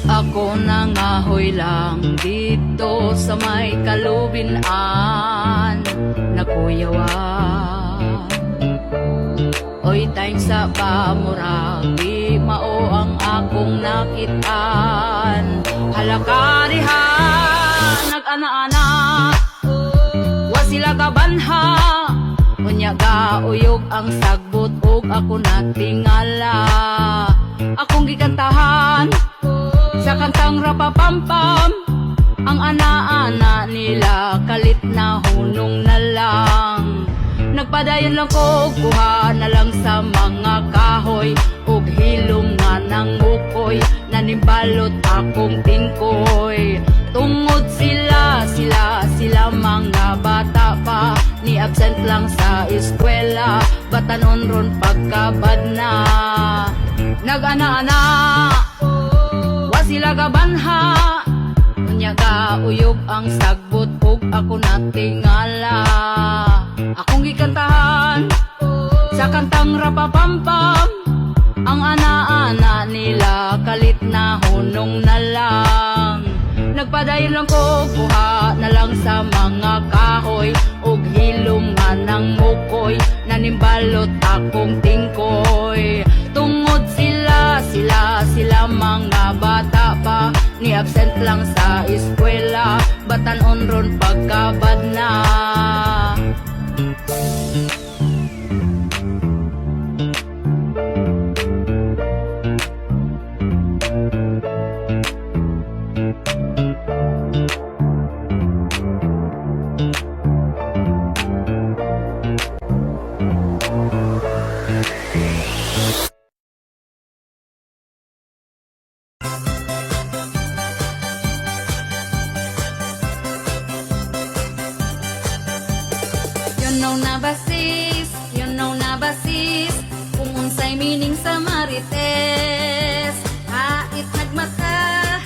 Ako nangahoy lang dito sa may kalubinan na kuyawa. Oy time sa pamurag, di mao ang akong nakitaan. Halaka diha, nag-ana-ana, wa sila kabanha. Unya gauyog ang sagbot ug ako natingala. Akong gikantahan sa kantang rapapampam, ang ana-ana nila kalit na hunong na lang. Nagpadayon lang ko, kuha na lang sa mga kahoy ug hilom nga ng ukoy, nanimbalot akong tingkoy. Tungod sila mga bata pa, ni absent lang sa eskwela, batanon ron pagkabad na. Nag-ana-ana, sila kabanha, unya gauyog ang sagbot ug ako natingala. Akong gikantahan sa kantang rapapampam, ang ana-ana nila kalit na hunong na lang. Nagpadayon lang ko, kuha na lang sa mga kahoy ug hilom nga ng mukoy, nanimbalot akong tingkoy. Tungod sila mga bata pa, ni absent lang sa eskwela, batanon ron pagkabad na. You know na basis, kung unsay meaning sa marites. Hait nagmata,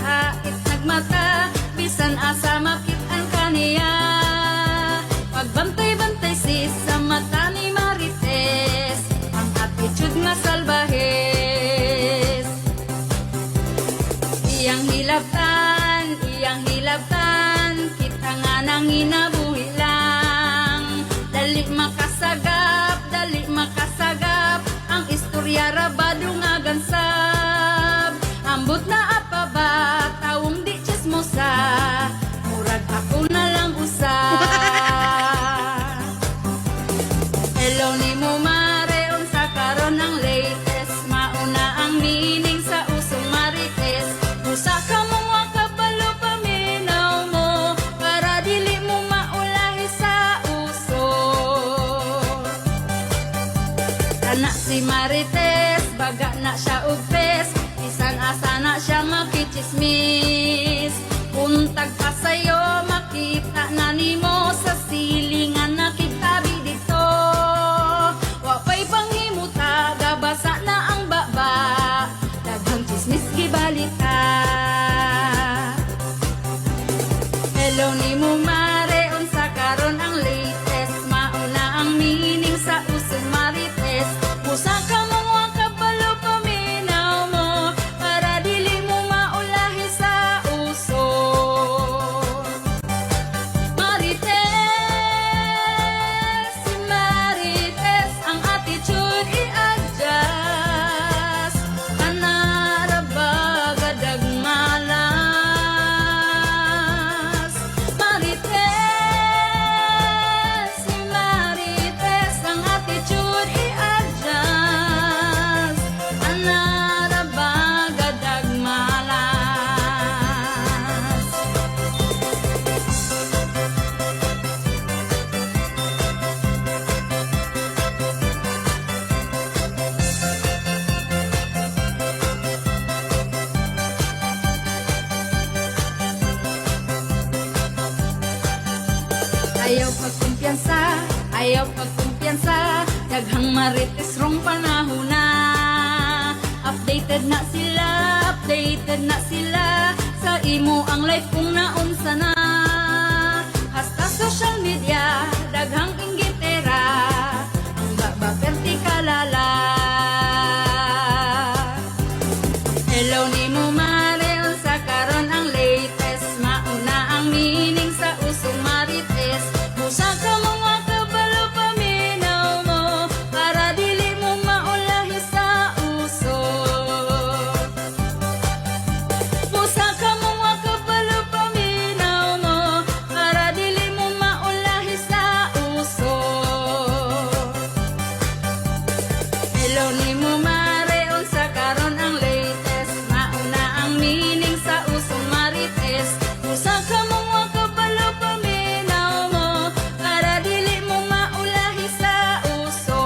bisan asa makit-an kaniya. Pagbantay-bantay sis sa mata ni marites, ang attitude nga salbahes. Iyang hilabtan, kita nga nang inabuhi lang. Dali makasagap, ang istorya rabado nga gansab. Ambot na apaba, tawong di chismosa, murag ako na lang usa. Hello ni mo mare, unsa karon ang latest, mauna ang meaning sa usong marites. Usa ka mong wakabalo paminaw mo, para dili mo maulahi sa uso. Kana si marites, baga na siya og pes, bisan asa na siya makichismis. Buntag pa sa'yo, makita na nimo sa silingan na kitabi dito. Wapay panghimuta, gabasa na ang baba, daghang chismis gibalita. Hello ni mo mare, unsa karon ang latest, mauna ang meaning sa usong marites. Usa ka mong wakabalo paminaw mo, para dili mo maulahi sa uso. Marites, ang attitude i-adjust. Kanaraba gadag malas. Marites, ang attitude i-adjust. Kanaraba gadag malas. Ayaw pagkumpiyansa, daghang marites rong panahon na. Updated na sila, sa imo ang life kung naunsa na. Hasta social media, daghang inggitera, ang baba Hello ni mo mare, unsa karon ang latest? Mauna ang meaning sa usong marites. Usa ka mong wakabalo paminaw mo, para dili mo maulahi sa uso.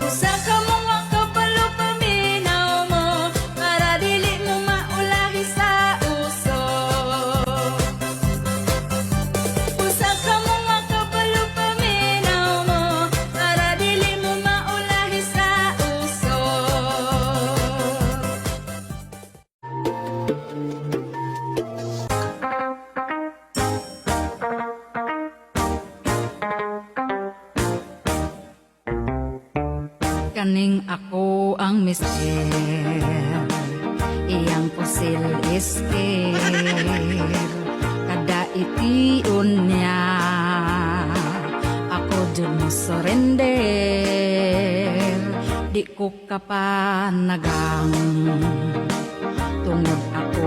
Usa ka mong wakabalo paminaw mo, para dili mo maulahi sa uso. Usa ka mong wakabalo paminaw mo, para dili mo maulahi sa uso. Kaning ako ang mister, iyang pusil isker, kada itiun niya, ako dun mo surrender, di ko kapanagang, tungod ako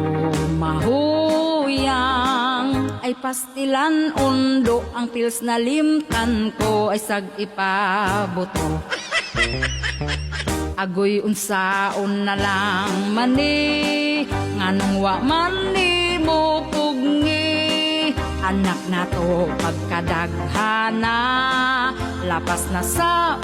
mahuyang, ay pastilan undo, ang pills na limtan ko ay sag ipabuto. Agoy unsaon na lang mani, nganong wa mani mo pugni. Anak na to pagkadaghana, lapas na sa